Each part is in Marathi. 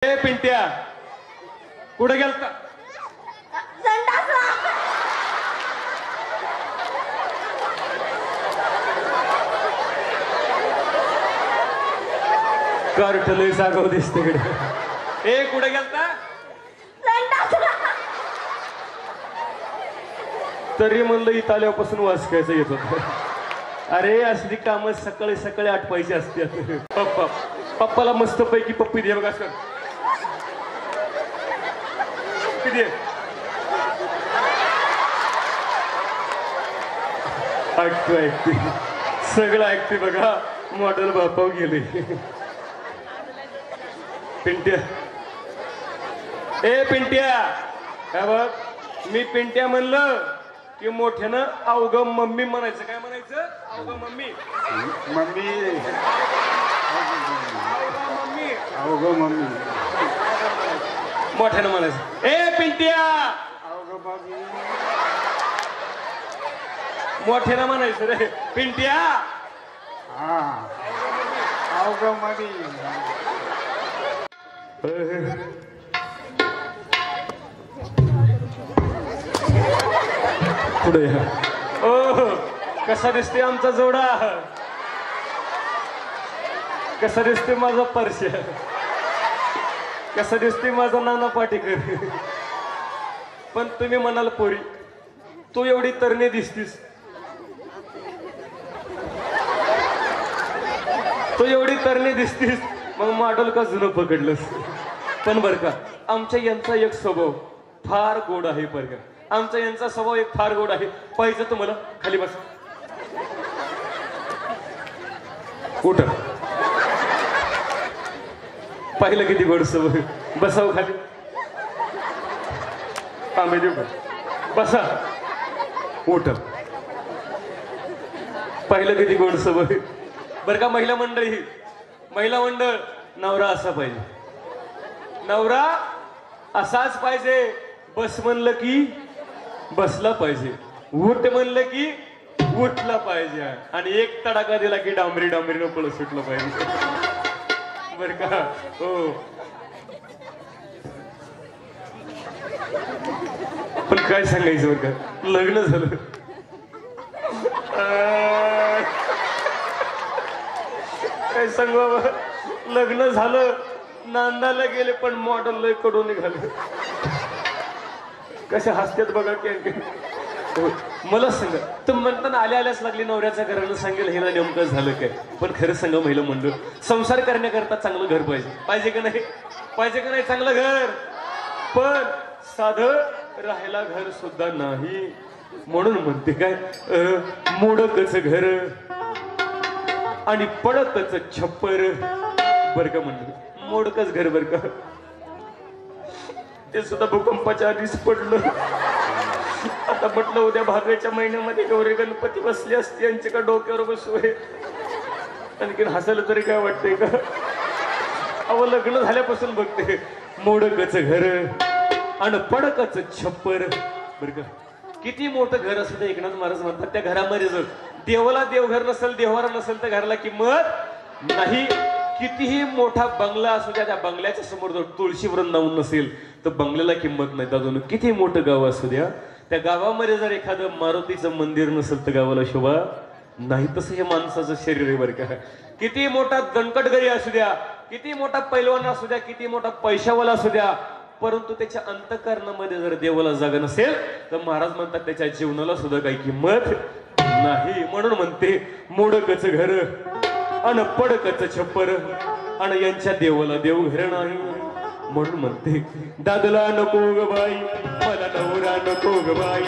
ए पिंट्या कुठे गेलता? कार्टलय जागव दिसते कडे. ए कुठे गेलता? तरी म्हणलं इथं आल्यापासून वाचकायचं येत होत. अरे असली कामं सकाळी सकाळी आठवायची असतात. पप्पा पप्पाला मस्त पैकी पप्पी दे बघा सर. दे ऐकतो ऐकते सगळं ऐकते बघा. मॉडेल बापाव गेले. पिंट्या ए पिंट्या काय बघ मी पिंट्या म्हणलं की मोठ्यानं अवघं मम्मी म्हणायचं. काय म्हणायचं? अवघं मम्मी मम्मी मम्मी अवघं मम्मी मोठ्यानं म्हणायचं. ए पिंट्या अवघं मम्मी मोठ्यानं म्हणायचं रे. पिंट्या हा अवघं मम्मी. पुढे ओ कसा दिसते आमचा जोडा. कसा दिसते माझा परश्या. कसा दिसते माझा नाना पाटेकर. पण तुम्ही म्हणाल पोरी तू एवढी तरणे दिसतीस. तू एवढी तरणे दिसतीस मग मॉडेल का जुनं पकडलंस. पण बर का आमच्या यांचा एक स्वभाव फार गोड आहे. बर का आमचा यांचा स्वभाव एक फार गोड आहे. पाहिजे तुम्हाला खाली बस. उठ. पाहिलं किती गोड स्वभाव. बसाव खाली. आंबे देऊ का? बसा. उठ. पाहिलं किती गोड स्वभाव. बर का महिला मंडळी महिला मंडळ नवरा असा पाहिजे. नवरा असाच पाहिजे. बस म्हणलं की बसला पाहिजे. उठ म्हणलं की उठला पाहिजे. आणि एक तडाखा दिला की डांबरी डांबरीनं पळ सुटलं पाहिजे. बर का हो. पण काय सांगायचं बर का लग्न झालं काय सांगू बाबा. लग्न झालं नांदाला गेले पण मॉडेल लय कडून निघाले. कशा हसत्यात बघा की. मला सांगा तर म्हणताना आल्या आल्याच लागली नवऱ्याच्या घरानं सांगेल हे ना नेमकं झालं काय. पण खरं सांगा महिला मंडळ संसार करण्याकरता चांगलं घर पाहिजे. पाहिजे का नाही? पाहिजे का नाही चांगलं घर. पण साधं राहायला घर सुद्धा नाही. म्हणून म्हणते काय मोडकच घर आणि पडकच छप्पर. बर का म्हणलं मोडकच घर. बर का ते सुद्धा भूकंपाच्या आधीच पडलं. आता म्हटलं उद्या भाद्रच्या महिन्यामध्ये गौरी गणपती बसले असते यांच्या का डोक्यावर बसू आहे. आणखीन हसायला तरी काय वाटतंय का? अहो लग्न झाल्यापासून बघते मोडकच घर आणि पडकच छप्पर. बर का किती मोठं घर असं ते एकनाथ महाराज म्हणतात त्या घरामध्ये जर देवाला देवघर नसेल देवारा नसेल तर घराला किंमत नाही. कितीही मोठा बंगला असू द्या त्या बंगल्याच्या समोर जर तुळशी वृंदावन नसेल तर बंगल्याला किंमत नाही. अजून किती मोठं गाव असू द्या त्या गावामध्ये जर एखादं मारुतीचं मंदिर नसेल तर गावाला शोभा नाही. तसं हे माणसाचं शरीर आहे. बरं का किती मोठा दणकटगरी असू द्या किती मोठा पैलवान असू द्या किती मोठा पैशावाला असू द्या परंतु त्याच्या अंतःकरणामध्ये जर देवाला जागा नसेल तर महाराज म्हणतात त्याच्या जीवनाला सुद्धा काही किंमत नाही. म्हणून म्हणते मोडकच घर अन पडकच छप्पर आणि यांच्या देवाला देव घर नाही. म्हणून म्हणते दादला नको ग बाई मला नवरा नको ग बाई.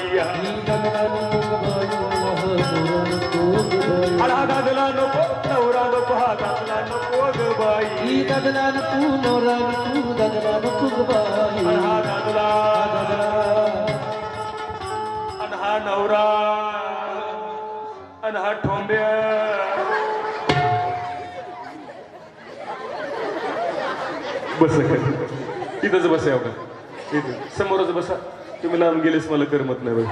दादला नको नवरा नको हा दादला नको ग बाई. दादला नको नवरा नको दादला नको ग बाई. हा दादला अन हा नवरा अन हा ठोंब्या. बस इथंच बसा. इथं समोरच बसा. तुम्ही लांब गेलेस मला करमत नाही.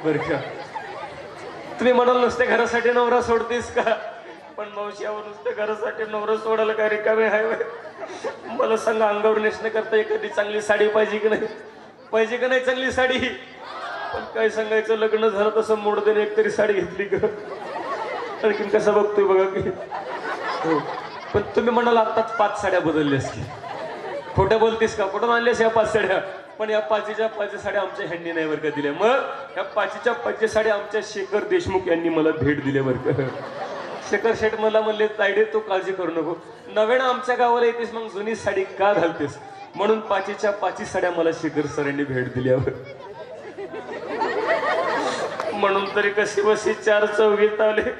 बर का तुम्ही म्हणाल नसते घरासाठी नवरा सोडतेस का पण मावशी यावर नुसतं घरासाठी नवरा सोडायला काय रिकामे आहे. मला सांगा, अंगावर नेसण्याकरता एखादी चांगली साडी पाहिजे की नाही? पाहिजे का नाही चांगली साडी? पण काय सांगायचं, लग्न झालं तसं मोडदेने एक तरी साडी घेतली का? आणखीन कसा बघतोय बघा की. हो, पण तुम्ही म्हणाल आत्ताच 5 साड्या बदलल्यास की. खोटं बोलतेस का? कुठून आणल्यास या 5 साड्या? पण या 5च्या 5 साड्या आमच्या ह्यांनी नाही बरं का दिल्या. मग या 5च्या 5 साड्या आमच्या शेखर देशमुख यांनी मला भेट दिल्या बरं का. शेखर शेठ मला म्हणले, तायडे तू काळजी करू नको, नव्यानं आमच्या गावाला येतेस मग जुनी साडी का घालतेस? म्हणून 5च्या 5 साड्या मला शेखर सरांनी भेट दिल्यावर. म्हणून तरी कशी बशी 4 चौघीत आले.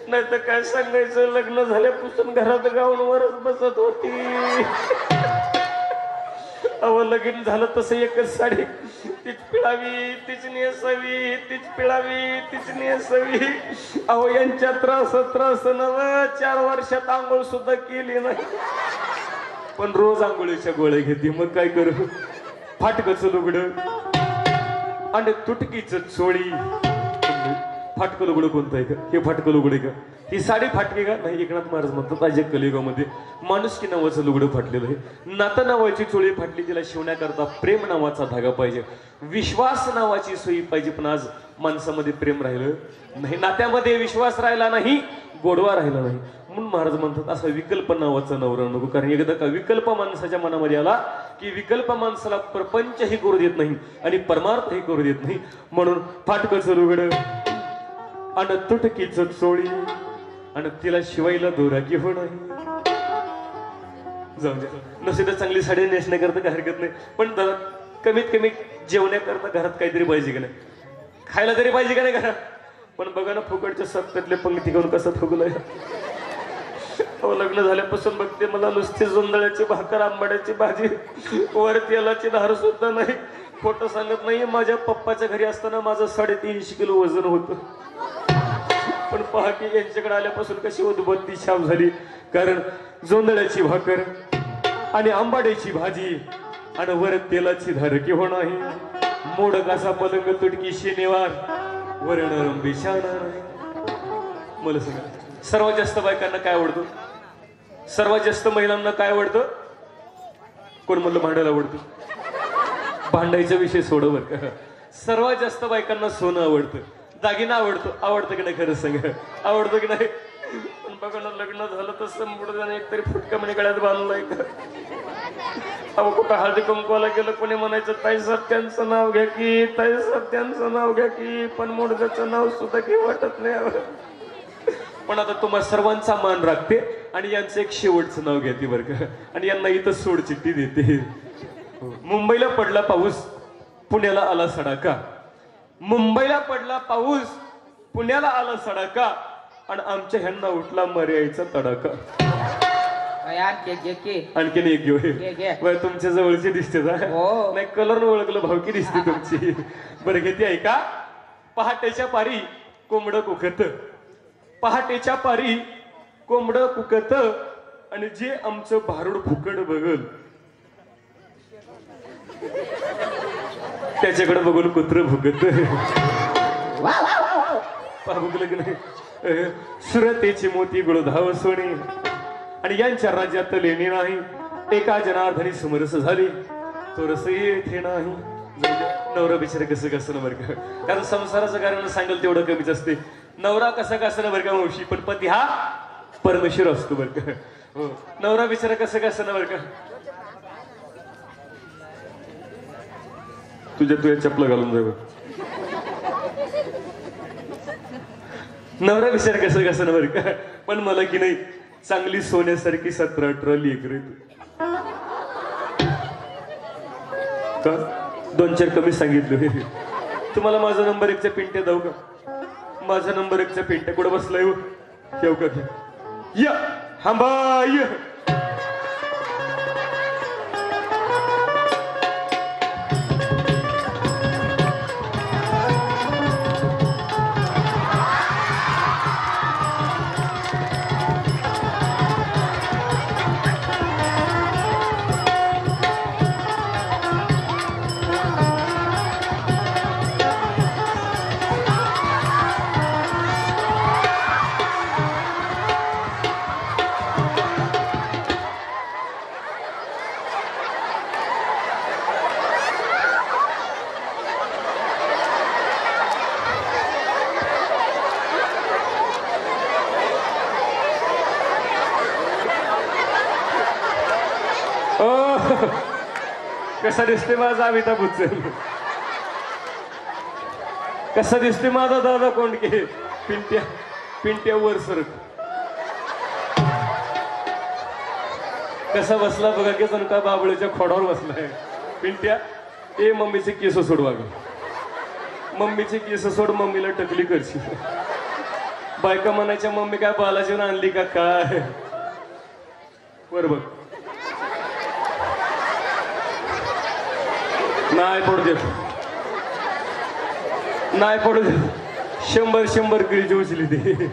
नाही तर काय सांगायचं, लग्न झाल्यापासून घरात गाऊनवरच बसत होती. अहो, लगीन झालं तसं एकच साडी, तीच पिळावी तीच नेसावी, तीच पिळावी तीच नेसावी. अहो, यांच्या त्रास नव 4 वर्षात आंघोळ सुद्धा केली नाही, पण रोज आंघोळीच्या गोळ्या घेते. मग काय करू? फाटकच लुगडं आणि तुटकीच चोळी. फाटकं लुगडं कोणतं आहे का? हे फाटकं लुगडं आहे का? ही साडी फाटके का? नाही. एकनाथ महाराज म्हणतात, आज कलियुगामध्ये माणुसकी नावाचं लुगडं फाटलेलं आहे. नातं नावाची चोळी फाटली, तिला शिवण्याकरता प्रेम नावाचा धागा पाहिजे, विश्वास नावाची सोयी पाहिजे. पण आज माणसामध्ये प्रेम राहिलं नाही, नात्यामध्ये विश्वास राहिला नाही, गोडवा राहिला नाही. म्हणून महाराज म्हणतात, असा विकल्प नावाचा नवरा नको. कारण एकदा का विकल्प माणसाच्या मनामध्ये आला की विकल्प माणसाला प्रपंचही करू देत नाही आणि परमार्थही करू देत नाही. म्हणून फाटकचं लुगडं आणि तुटकीच चोळी आणि तिला शिवायला दोरा घेऊन नाही. जाऊ दे, नसे तर चांगली साडी नेसण्याकरता काय हरकत नाही, पण जरा कमीत कमी जेवण्याकरता घरात काहीतरी पाहिजे का नाही? खायला तरी पाहिजे का नाही घरात? पण बघा ना, फुकटच्या सत्यातले पंक्ती घेऊन कसं फुगलंय. अहो, लग्न झाल्यापासून बघते, मला नुसती जोंधळ्याची भाकर, आंबाड्याची भाजी, वर तेलाची धार सुद्धा नाही. खोटं सांगत नाही, माझ्या पप्पाच्या घरी असताना माझं 350 किलो वजन होतं. पण पहा की यांच्याकडे आल्यापासून कशी उद्बत्ती छाप झाली. कारण जोंधळ्याची भाकर आणि आंबाड्याची भाजी आणि वर तेलाची धार किंवा नाही. मोडक असा पलंग, तुटकी शनिवार, वर नरम बिछाना. मला सांगा, सर्वात जास्त बायकांना काय आवडतं? सर्वात जास्त महिलांना काय आवडतं? कोण म्हणलं भांडायला आवडतं? भांडायचा विषय सोड बरं का. सर्वात जास्त बायकांना सोनं आवडतं, दागिना आवडतो. आवडतं की नाही? खरं सांगा, आवडतं की नाही? पण बघा ना, लग्न झालं तसं मुडद्याने एकतरी फुटका म्हणे गळ्यात बांधलाय का? अहो, कुठं हळदी कुंकवाला गेलं, कोणी म्हणायचं ताई सत्यांचं नाव घ्या की, ताई सत्यांचं नाव घ्या की, पण मुडद्याचं नाव सुद्धा की वाटत नाही. पण आता तुम्हाला सर्वांचा मान राखते आणि यांचं एक शेवटचं नाव घेते बरं का. आणि यांना इथं सोडचिठ्ठी देते. मुंबईला पडला पाऊस, पुण्याला आला सडाका. मुंबईला पडला पाऊस, पुण्याला आला सडाका आणि आमच्या ह्यांना उठला मर्यायचा तडाका. आणखीन एक घेऊ. तुमच्या जवळची दिसते नाही, कलर ओळखलं, भावकी दिसते तुमची. बरं, घेते आहे का? पहाटेच्या पारी कोंबड कुकत, पहाटेच्या पारी कोंबड कुकत आणि जे आमचं भारूड फुकट बघल त्याच्याकडे बघून कुत्र भुकत. भुकलं की नाही? सुरतेची मोती गुळधाव सोने आणि यांच्या राज्यात लेणी नाही. एका जनार्दनी समरस झाली, तो रस येथे नाही. नवरा बिचारा कसं कसं बरं का. कारण संसाराचं कारण सांगेल तेवढं कमीच असते. नवरा कसा कसं बरं का मावशी, पण पती हा परमेश्वर असतो बरं का. हो, नवरा बिचारा कसं कसं बरं का. तुझ्या चपला घालून जाऊ. नवरा विचार कसं कसं बरं का. पण मला की नाही, चांगली सोन्यासारखी 17-18 लेकरं का 2-4 कमी सांगितलं. तुम्हाला माझा नंबर 1च्या पिंट्या जाऊ का? माझा नंबर 1च्या पिंट्या कुठं बसलाय हो? ठेव का? या हांबाय. ओ कसा दिसते माझा अमिताभ बच्चन, कसा दिसते माझा दादा कोंडके. पिंट्या पिंट्या वर सरक कसा बसला बघा की जण का बाबळीच्या खोडावर बसलाय. पिंट्या ए मम्मीचे केस सोडवा ग, मम्मीचे केस सोड, मम्मीला टकली करशी. बायका म्हणायच्या मम्मी काय बालाजीवर आणली का काय. वर बघ नाही पडू देत, नाही पडू देत. 100 गिळजी उचली ते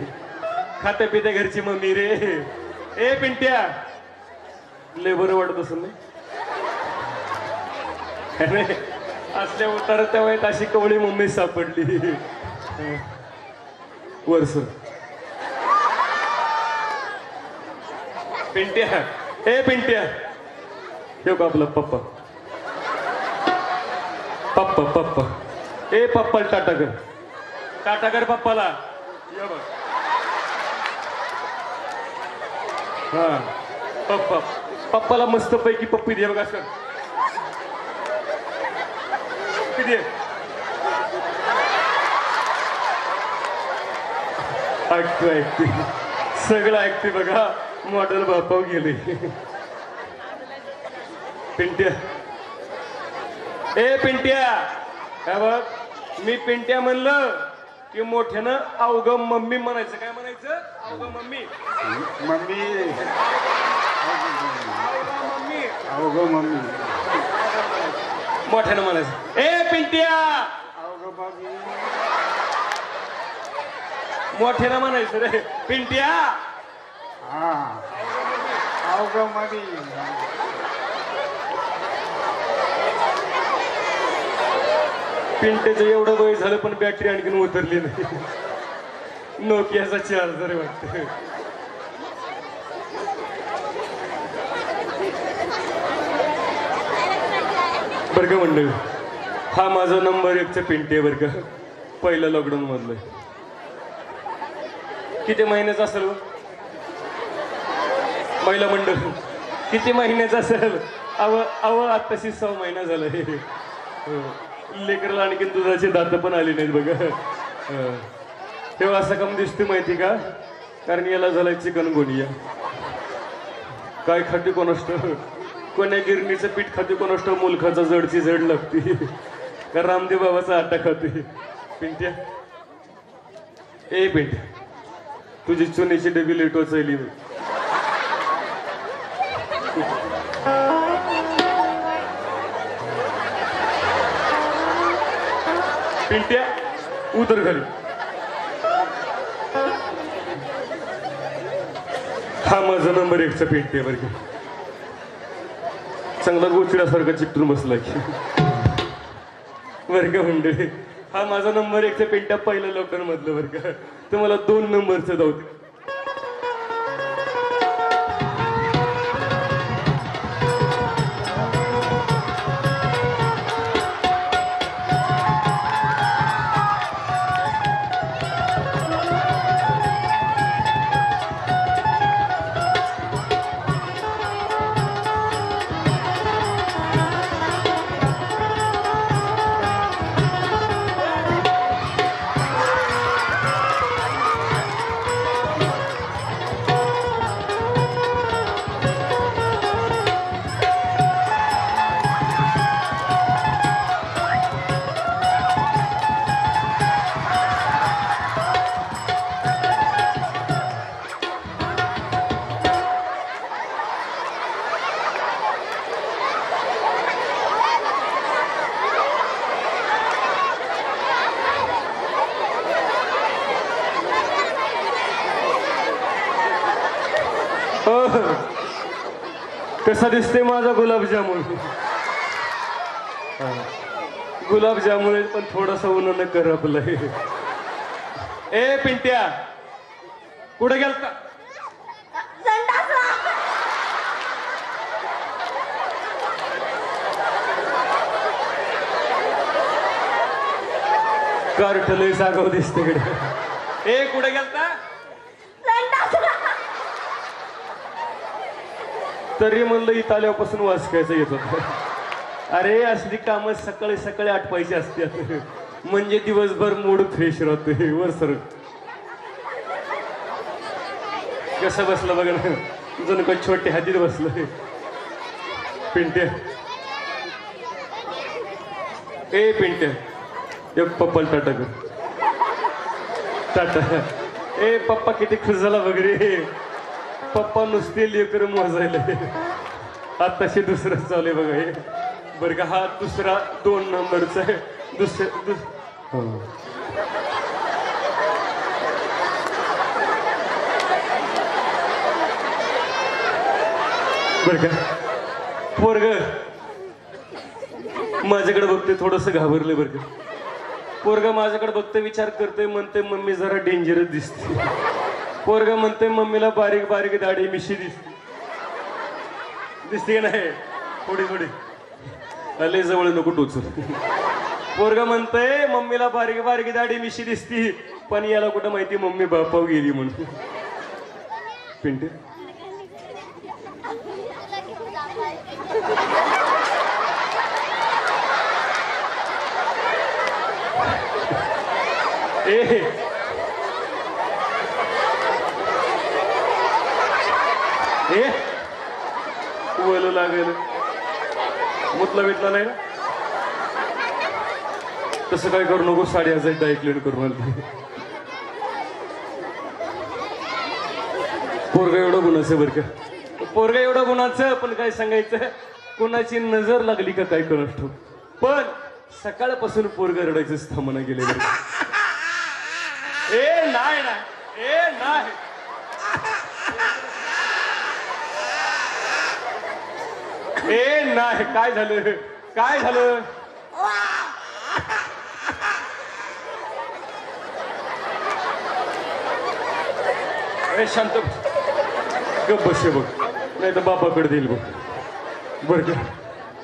खात्या पित्या घरची मम्मी रे. ए पिंट्या लय बरं वाटत असं नाही असल्या उतारत्या वयात अशी कवळी मम्मी सापडली. वर्ष पिंट्या ए पिंट्या ठेव का आपला पप्पा पप्पा पप्पा ए पप्पा टाटा कर पप्पाला. ये बघ हा पप्पा पप्पाला मस्त पैकी पप्पी दे बघा सर. दे ऐकते सगळं ऐकते बघा. मॉडेल बापाव गेले. पिंट्या ए पिंट्या काय बघ, मी पिंट्या म्हणलं की मोठ्यानं अवघं मम्मी म्हणायचं. काय म्हणायचं? अवघं मम्मी. मम्मी मम्मी अवघं मम्मी मोठ्यानं म्हणायचं. ए पिंट्या अवघं मम्मी मोठ्यानं म्हणायचं रे. पिंट्या हा अवघं मम्मी. पिंट्याचं एवढं वय झालं पण बॅटरी आणखीन उतरली नाही. नोकियाचा चार्जर वाटत. बर का मंडळी, हा माझा नंबर 1चा पिंटे बर का. पहिलं लॉकडाऊन मधलं. किती महिन्याचा असेल महिला मंडळ? किती महिन्याचा असेल? अव आत्ताशी 6 महिना झाला. लेकरला आणखीन दुधाची दात पण आली नाहीत बघा. तेव्हा असं कम दिसते माहिती का? कारण याला झालाय चिकन गोनिया. काय खाते कोणाष्ट, कोण्या गिरणीचं पीठ खाते कोणाष्ट, मुलखाचा जडची जड लागते का रामदेव बाबाचा आटा खाते. पिंट्या ए पिंट्या तुझी चुनीची डबी लेट वाचली. पिंट्या उतर खाली. हा माझा नंबर 1चा पिंट्या बरं का. चांगला गोचिडासारखा चिकटून बसला की बरं का मंडळी. हा माझा नंबर 1चा पिंट्या पहिल्या लॉकडाऊन मधलं बरं का. तुम्हाला 2 नंबरचं धावते. कसा दिसते माझा गुलाबजामुन. गुलाबजामुन पण थोडासा उन्हानं करपलंय. ए पिंट्या कुठे गेलता? कार्टलय सागाव दिसते कडे. ए कुठे गेलता? तरी म्हणलं इथं आल्यापासून वास खायचं येत होत. अरे असली कामं सकाळी सकाळी आटपायची असतात म्हणजे दिवसभर मूड फ्रेश राहतोय. वर सर कसं बसलं बघा ना, जणू काही छोटे हातीत बसलं. पिंट्या ए पिंट्या एक पप्पाला टाटा कर. टाटा. ए पप्पा किती खुश झाला वगैरे. पप्पा नुसते लेकर मोजायला. आताशी दुसरं चालू आहे बघा हे. बरं का हा दुसरा 2 नंबरचा आहे. बर का पोरग माझ्याकडे बघते थोडस घाबरले. बरं का पोरग माझ्याकडे बघते विचार करते म्हणते मम्मी जरा डेंजरस दिसते. पोरग म्हणते मम्मीला बारीक बारीक दाढी मिशी दिसते. दिसते का नाही थोडी थोडी. अले जवळ नको टोचू. पोरग म्हणतंय मम्मीला बारीक बारीक दाढी मिशी दिसती पण याला कुठं माहिती मम्मी बापाव गेली म्हणून. पिंटे ए बोलू लागेल मुतला भेटला नाही ना तसं काय करू नको. 10,500 ऐकलं करू मला. पोरगा एवढं गुणाचं बरं का. पोरगा एवढं गुणाचं पण काय सांगायचं कोणाची नजर लागली का काय करू ठेव. पण सकाळपासून पोरगा रडायचं थांबणं गेले. ए नाही ना ए नाही. ए नाही काय झालं काय झालं. ए शांत गप बसे बघ नाही तर बापाकडे देईल बघ. बरं का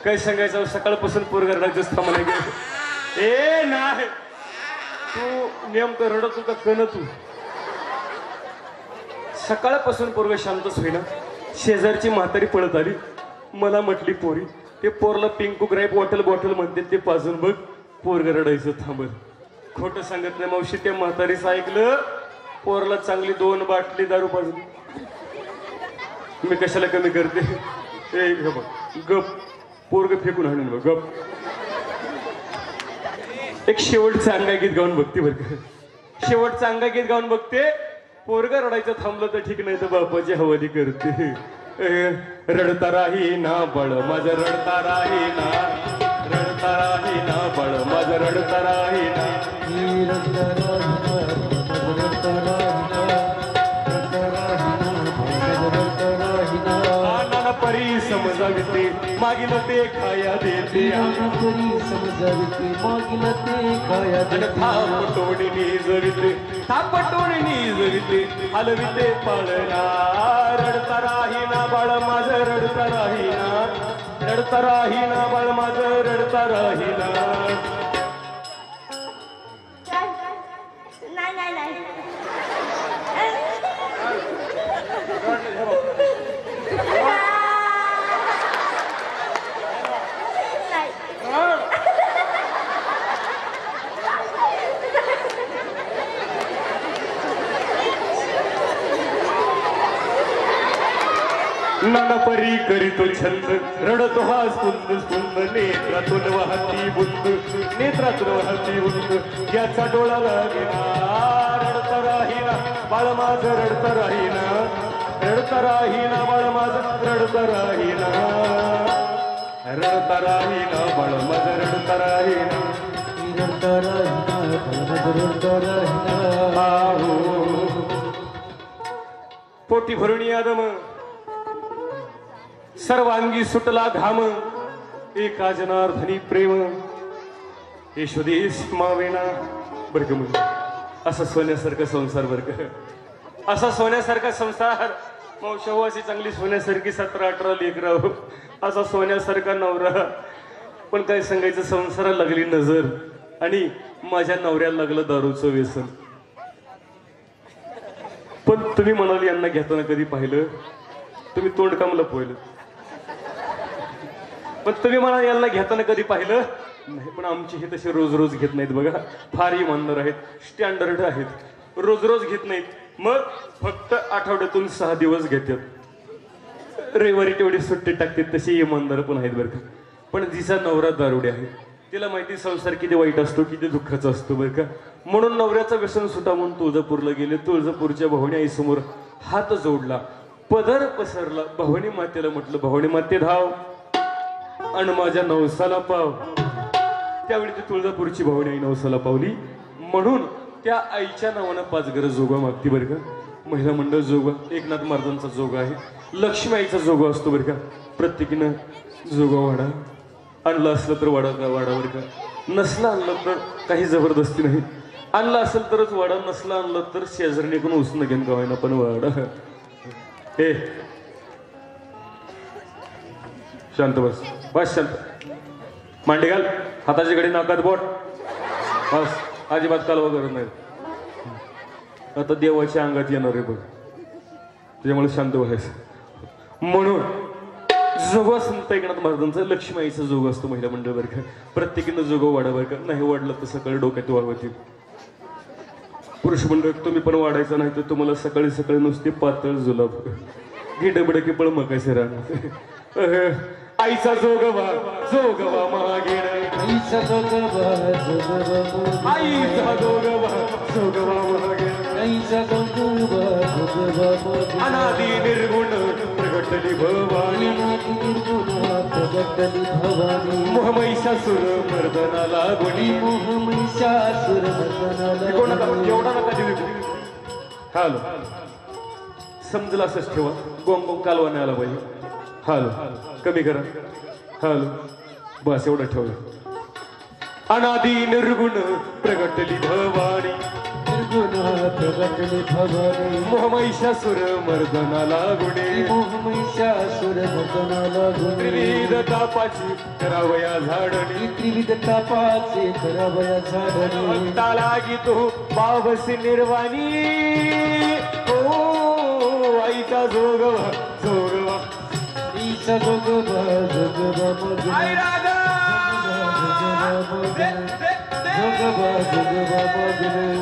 काय सांगायचं सकाळपासून पोरगा रडायचं थांबणं गेलं. ए नाही तू नेमकं रडत होता कण तू. सकाळपासून पोरग शांतच होईना. शेजारची म्हातारी पळत आली मला म्हटली पोरी ते पोरला पिंकू ग्राईप बॉटल म्हणते ते पाजून बघ पोरग रडायचं थांबल. खोटं सांगत नाही मावशी. त्या म्हातारीचं ऐकलं पोरला चांगली 2 बाटली दारू पाजून. मी कशाला कमी करते. ए बघ गप पोरग फेकून हाणून बघ गप. एक शेवटचं अंगागीत गाऊन बघते बरं का. शेवटचं अंगागीत गाऊन बघते. पोरग रडायचं थांबलं तर ठीक नाही तर बापाची हवाली करते. रडता राही ना बळ माझं रडता राही ना. रडता राही ना बळ माझं रडता राही ना. परी समजाविते मागील ते खाया देते. समजाविते मागील ते खाया देते. थापटोणी निजविते थापटोणी निजविते हलविते पाळणा. रडता राही ना बाळ माझं रडता राही ना. रडता राही ना बाळ माझं रडता राही ना. नानापरी करीतो छंद रडतो हा स्फुंद स्फुंद. नेत्रातून वाहती बुंद नेत्रातून वाहती बुंद याचा डोळा लागेना. रडता राहीना बाळ माझं रडता राहीना. रडता राहीना बाळ माझं रडता राहीना. रडता राहीना बाळ माझं रडता राहीना. रडता राहीना रडता राहीना. पोटी भरून यादम सर्वांगी सुटला घाम. एका जनार्दनी प्रेम यशोदेश मावेना. बरं का म्हणजे असा सोन्यासारखा संसार. बरं का असा सोन्यासारखा संसार. मावशी चांगली सोन्यासारखी 17-18 लेकरं. असा सोन्यासारखा नवरा. पण काय सांगायचं संसाराला लागली नजर आणि माझ्या नवऱ्याला लागलं दारूचं व्यसन. पण तुम्ही म्हणाल यांना घेताना कधी पाहिलं. तुम्ही तोंड काम लपवलं पण तुम्ही मला यांना घेताना कधी पाहिलं नाही. पण आमचे हे तसे रोज रोज घेत नाहीत बघा. फार इमानदार आहेत, स्टँडर्ड आहेत, रोज रोज घेत नाहीत. मग फक्त आठवड्यातून 6 दिवस घेतात. रविवारी तेवढी सुट्टी टाकतात. तसे इमानदार पण आहेत बरं का. पण जिचा नवरा दारुडे आहे तिला माहिती संसार किती वाईट असतो, किती दुःखाचा असतो बरं का. म्हणून नवऱ्याचं व्यसन सुटा म्हणून तुळजापूरला गेले. तुळजापूरच्या भवानी आईसमोर हात जोडला, पदर पसरला. भवानी मातेला म्हटलं, भवानी माते धाव आणि माझ्या नवसाला पाव. त्यावेळी ती तुळजापूरची भवानी आई नवसाला पावली. म्हणून त्या आईच्या नावानं 5 घरं जोगा मागती बरं का. महिला मंडळ जोगा, एकनाथ महाराजांचा जोगा आहे, लक्ष्मी आईचा जोगा असतो बरं का. प्रत्येकीनं जोगा वाडा आणला असलं तर वाडा बरं का. नसला आणलं तर काही जबरदस्ती नाही. आणला असेल तरच वाडा, नसला आणलं तर शेजारणीकडून उसणं घेऊन गावायना पण वाडा. हे शांत बस, बस शांत. मांडी घाल, हाताची घडी नाकात बोट, बस. अजिबात कालवा करत नाही. आता देवाच्या अंगात येणार आहे बघ, त्याच्यामुळे शांत व्हायचं. म्हणून जोगा संत एकनाथ महाराजांचा लक्ष्मीआईचा जोग असतो महिला मंडळ बरं का. प्रत्येकीनं जोगा वाडा बरं का. नाही वाढलं तर सकाळी डोक्यात वाढवतील. पुरुष मंडळ तुम्ही पण वाढायचं नाही तर तुम्हाला सकाळी सकाळी नुसते पातळ जुलाब गिडबड की पळ मकायचे राहणार. आईचा जोगवा जोगवा मागे, आईचा जोगवा जोगवा, आईचा जोगवा जोगवा मागे, आईचा जोगवा जोगवा, अनादि निर्गुण प्रगटली भवानी, प्रगटली भवानी. मोहमहिषासुर मर्दनाला गुणी, मोहमहिषासुर मर्दनाला गुणी. एवढा नका देऊ. हालो समजलं असंच ठेवा. गोंग गोंग कालवा नाही आला पाहिजे. हालो कमी करा. हालो बस एवढं ठेवलं. अनादि निर्गुण प्रगटली भवानी, प्रगटली भवानी. मोहमहिषासुर मर्दनाला गुणे, मोहमहिषासुर मर्दनाला गुणी. त्रिविध तापाची करावया झाडणी, त्रिविध तापाचे करावया झाडणी. भक्ताला गीतो पावसी निर्वाणी. ओ आईचा जोगवा जोगवा, आईचा जोगवा जोगवा मगन. आई राधा जोगवा जोगवा मगन,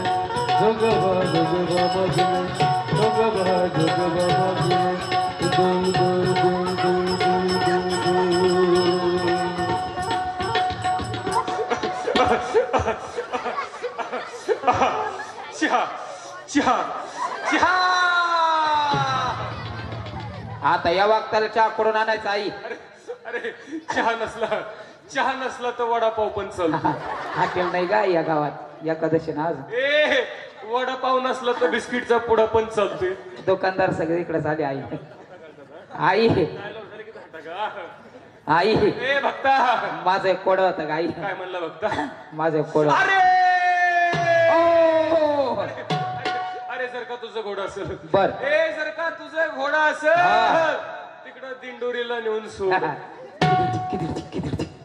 जोगवा जोगवा मगन, जोगवा जोगवा मगन. दो दो दो दो दो दो दो. चहा चहा चहा. आता या वागताला चहा करून आणायचा आई. अरे चहा नसला तर वडापाव पण चालतो. हॉटेल नाही का या गावात एकादशी ना आज. ए वडापाव नसला तर बिस्किटचा पुडा पण चालतोय. दुकानदार सगळे इकडे झाले. आई आई आई ए भक्ता, माझं एक कोड होतं का आई. काय म्हणला भक्ता? माझं एक कोड. अरे ओ अरे जर का तुझं घोडा असेल बर. जर का तुझं घोडा असेल तिकडं दिंडोरीला नेऊन सोड.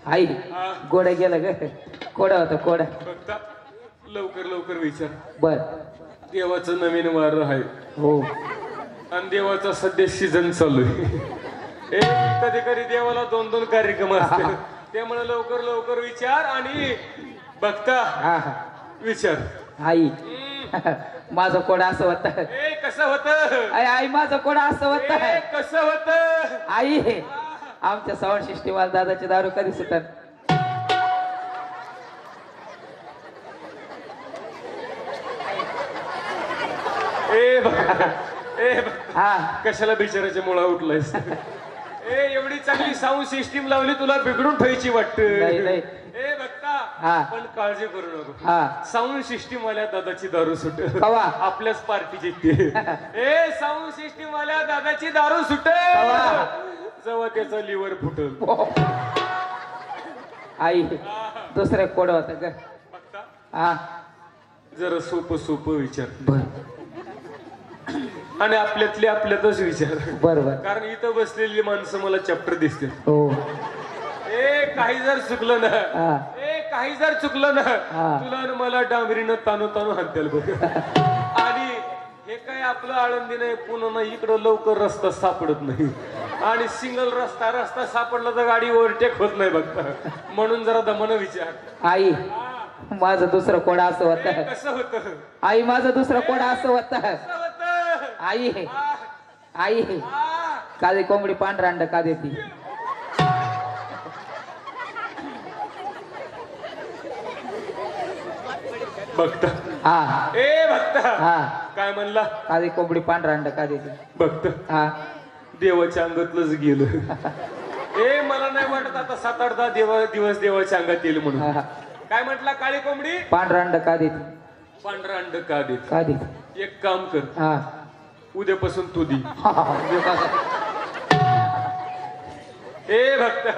आई गोड गेलं ग. कोड होतं कोड. भक्ता लवकर लवकर विचार. बर. देवाचं नवीन वार आहे हो. आणि देवाचा सध्या सीझन चालू आहे. कधी कधी देवाला 2-2 कार्यक्रम असते. त्यामुळे लवकर लवकर विचार आणि बघता विचार. आई माझं कोड असं होत. कसं होत आई माझं कोड असं होत. कसं होत आई आमच्या साऊंड सिस्टीमला दादाची दारू कधी सुटत. हा कशाला बिचाराच्या मुळा उठलायस. एवढी चांगली साऊंड सिस्टीम लावली तुला बिघडून ठेवायची वाटतं. नाही नाही बघता हा. पण काळजी करू नको. हा साऊंड सिस्टीम वाल्या दादाची दारू सुट कवा आपल्याच पार्टीची ते. साऊंड सिस्टीम वाल्या दादाची दारू सुट जेव्हा त्याचा लिव्हर फुटल. आई दुसरं कोड होत ग. बघता हा जरा सोपं विचार बर आणि आपल्यातले आपल्यातच विचार. बर बर. कारण इथं बसलेली माणसं मला चॅप्टर दिसते. हो. काही जर चुकलं ना हा. काही जर चुकलं ना हा. तुला न मला डांबरीनं ताणू हाणत्याल बघ. आणि हे काय आपलं आळंदी नाही पुन्हा नाही इकडं लवकर रस्ता सापडत नाही. आणि सिंगल रस्ता रस्ता सापडला तर गाडी ओव्हरटेक होत नाही बघता. म्हणून जरा दमन विचार. आई माझं दुसरं कोडा असं हे होत. कसं होतं? आई माझं दुसरं कोडा असं होत. कसं होतं? आई आई काळी कोंबडी पांढरा अंड का देती? भक्त हा ए भक्त हा काय म्हणला? काळी कोंबडी पांढरा अंड का देते? भक्त हा देवाच्या अंगातलंच गेलं. ए मला नाही वाटत आता 7-8 दिवस देवाच्या अंगात येईल म्हणून. हा. काय म्हटला? काळी कोंबडी पांढरा अंड का देते? पांढरा अंड का देत? का देते? एक काम कर, हा उद्यापासून तू दी. हा ए भक्त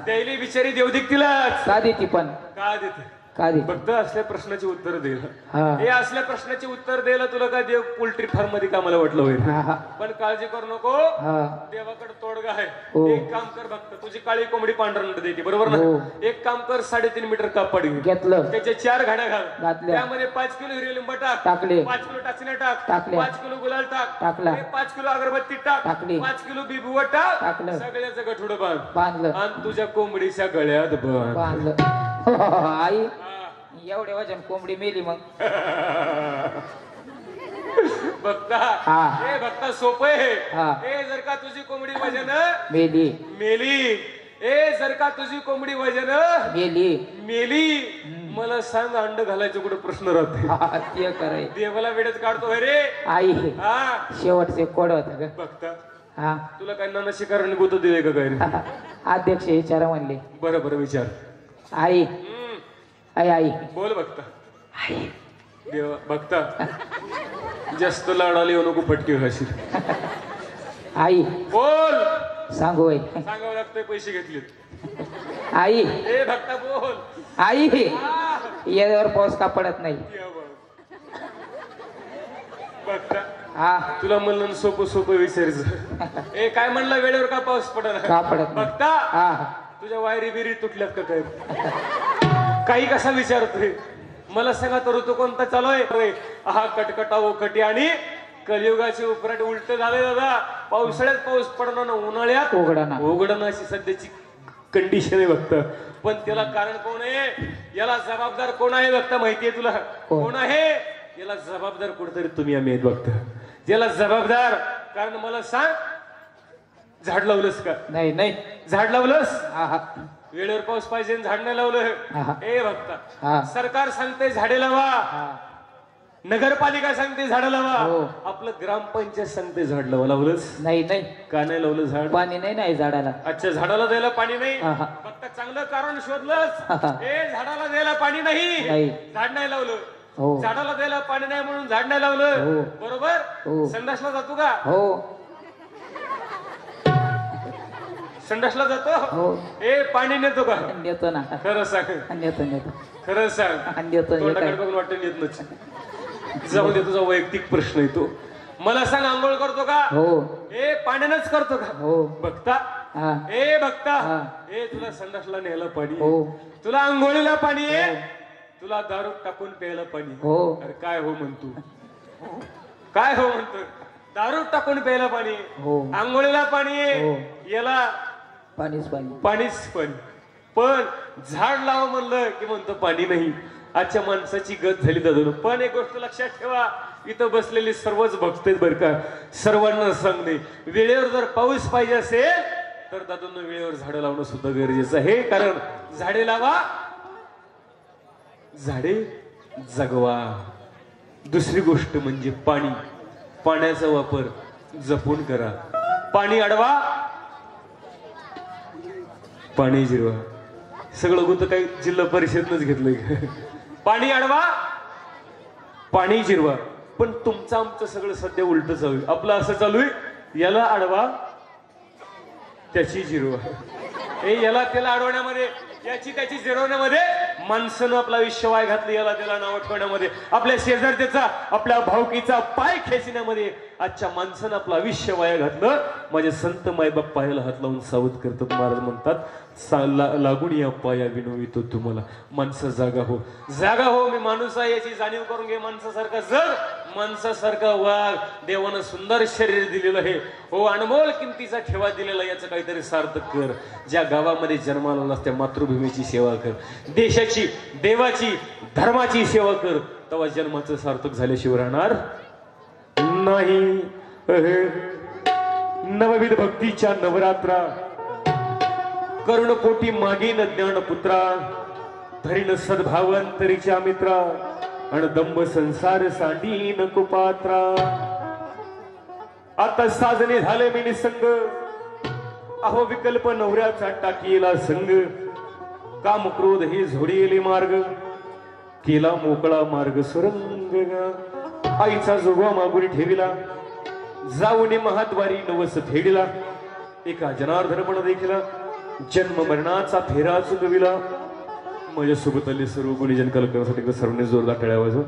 त्याली बिचारी देवदिक तिलाच का देते पण? का देते? का देते? भक्त असल्या प्रश्नाची उत्तर देईल. हा हे असल्या प्रश्नाची उत्तर द्यायला तुला काय देव पोल्ट्री फार्म मध्ये कामाला वाटलं होईल? हा हा पण काळजी करू नको, हा देवाकडे तोडगा आहे. हो. एक काम कर भक्त, तुझी काळी कोंबडी पांढरा अंड देते बरोबर हो. ना? एक काम कर, 3.5 मीटर कापड घे, घेतलं त्याच्या 4 घाड्या घाल, घातल्या. त्यामध्ये 5 किलो हिरे लिंब टाक, टाकले. 5 किलो टाचण्या टाक, टाकल्या. 5 किलो गुलाल टाक, टाकला. 5 किलो अगरबत्ती टाक, टाकली. 5 किलो बिबुवट टाक, टाकलं. सगळ्याचं गठुडं बांध बांधलं आणि तुझ्या कोंबडीच्या गळ्यात बांध. बांधलं. आई एवढे वजन कोंबडी मेली मग. भक्ता हा. हे भक्ता सोपं आहे. हा. हे जर का तुझी कोंबडी वजन मेली मेली, ए जर का तुझी कोंबडी वजन मेली मेली, मला सांग अंड घालायचं कुठं प्रश्न राहते? हा, ते कराय देवाला वेळेत काढतो रे. आई हा शेवटचे कोड होत ग. भक्ता हा तुला काय नाना शिकाराने गुत दिले का काय रे? अध्यक्ष विचारा म्हणले. बरं बरं विचार. आई आई आई बोल भक्ता. देवा भक्ता जास्त लाडाला येऊ नको, फटके घाशील. आई बोल. सांगू आई. सांगावं लागतंय, पैसे घेतलेत. आई ए भक्ता बोल. आई यावर पाऊस का पडत नाही? भक्ता हा तुला म्हणलं सोपं सोपं विचारायचं. ए काय म्हणलं? वेळेवर का पाऊस पडणार? का पडत नाही? भक्ता हा तुझ्या वायरी बिरी तुटल्यात का काय? काही कसा विचारतोय? मला सांगा तर ऋतू कोणता चालू आहे? हा कटकटा ओकटी आणि कलियुगाचे उपराट उलट झाले दादा. पावसाळ्यात पाऊस पडणार ना, उन्हाळ्यात उघडणं अशी सध्याची कंडिशन आहे बघता. पण त्याला कारण कोण आहे? याला जबाबदार कोण आहे बघता? माहितीये तुला कोण आहे? याला जबाबदार कुठेतरी तुम्ही आम्ही आहेत बघता. याला जबाबदार कारण मला सांग, झाड लावलंस का? नाही नाही. झाड लावलंस? हा हा वेळेवर पाऊस पाहिजे, झाड नाही लावलं. ए भक्ता हा. सरकार सांगते झाडे लावा, नगरपालिका सांगते झाडं लावा, आपलं ग्रामपंचायत सांगते झाड लावा. लावलंच? नाही नाही. का नाही लावलं झाड? पाणी नाही नाही झाडाला. अच्छा झाडाला द्यायला पाणी नाही. फक्त चांगलं कारण शोधलंच. ए झाडाला द्यायला पाणी नाही, झाड नाही लावलं. झाडाला द्यायला पाणी नाही म्हणून झाड नाही लावलं. बरोबर. संडासला जातो का? हो संडासला जातो. ए पाणी नेतो का? नेतो ना. खरं सांग. नेतो नेतो. खरं सांग. नेतो. तोंडाकडे बघून वाटतं नेत नच. जाऊ दे, तुझा वैयक्तिक प्रश्न आहे तो. मला सांग, आंघोळ करतो का? हो. ए पाण्यानंच करतो का? हो. बघता. ए बघता. ए तुला संडासला न्यायला पाणी? हो. तुला आंघोळीला पाणी आहे? तुला दारू टाकून प्यायला पाणी? हो. अरे काय हो म्हणतो? काय हो म्हणतो? दारू टाकून प्यायला पाणी, आंघोळीला पाणी आहे, याला पाणीच पाणी. पाणीच पाणी. पण झाड लाव म्हणलं की म्हणतो पाणी नाही. आजच्या माणसाची गत झाली दादू. पण एक गोष्ट लक्षात ठेवा, इथं बसलेले सर्वच भक्त आहेत बरं का. सर्वांना सांगणे, वेळेवर जर पाऊस पाहिजे असेल तर दादूंना वेळेवर झाडं लावणं सुद्धा गरजेचं आहे. कारण झाडे लावा, झाडे जगवा. दुसरी गोष्ट म्हणजे पाणी. पाण्याचा वापर जपून करा. पाणी अडवा, पाणी जिरवा. सगळं गुंत काही जिल्हा परिषदनंच घेतलंय. पाणी अडवा, पाणी जिरवा. पण तुमचं आमचं सगळं सध्या उलट चालू आहे. आपलं असं चालू आहे, याला अडवा त्याची जिरवा. हे याला त्याला अडवण्यामध्ये, याची त्याची जिरवण्यामध्ये माणसानं आपला आयुष्य वाय घातलं. याला त्याला नाव ठेवण्यामध्ये, आपल्या शेजारच्याचा आपल्या भावकीचा पाय खेचण्यामध्ये आजच्या माणसानं आपलं आयुष्य वाया घातलं. माझे संत मायबाप पायाला हात लावून सावध करतात. महाराज म्हणतात लागून या पाया विनवितो तुम्हाला. माणसं जागा हो, जागा हो, मी माणूस आहे याची जाणीव करून घे. माणसासारखा जर माणसासारखा वाघ. देवानं सुंदर शरीर दिलेलं आहे हो, अनमोल किमतीचा ठेवा दिलेला, याचं काहीतरी सार्थक कर. ज्या गावामध्ये जन्माला आलास त्या मातृभूमीची सेवा कर, देशाची, देवाची, धर्माची सेवा कर. तेव्हा जन्माचं सार्थक झाल्याशिवाय राहणार नाही. नवविध भक्तीच्या नवरात्रा करुणपोटी मागीन ज्ञानपुत्रा. धरीन सद्भावंतरीच्या मित्रा आणि दंभ संसार साठी नको पात्रा. आता साजने झाले मी निसंग, अहो विकल्प नवऱ्याचा टाकीला संग. काम क्रोध हे झोडीले मार्ग, केला मोकळा मार्ग सुरंग. आईचा जोगवा मागुरी ठेविला, जाऊन महाद्वारी नवस फेडिला. एका जनार्दनपण देखील जन्म मरणाचा फेरा चुकविला. माझ्यासोबत आले सर्व गुणीजन कल्पनासाठी सर्वांनी जोरदार टाळ्या वाजवा.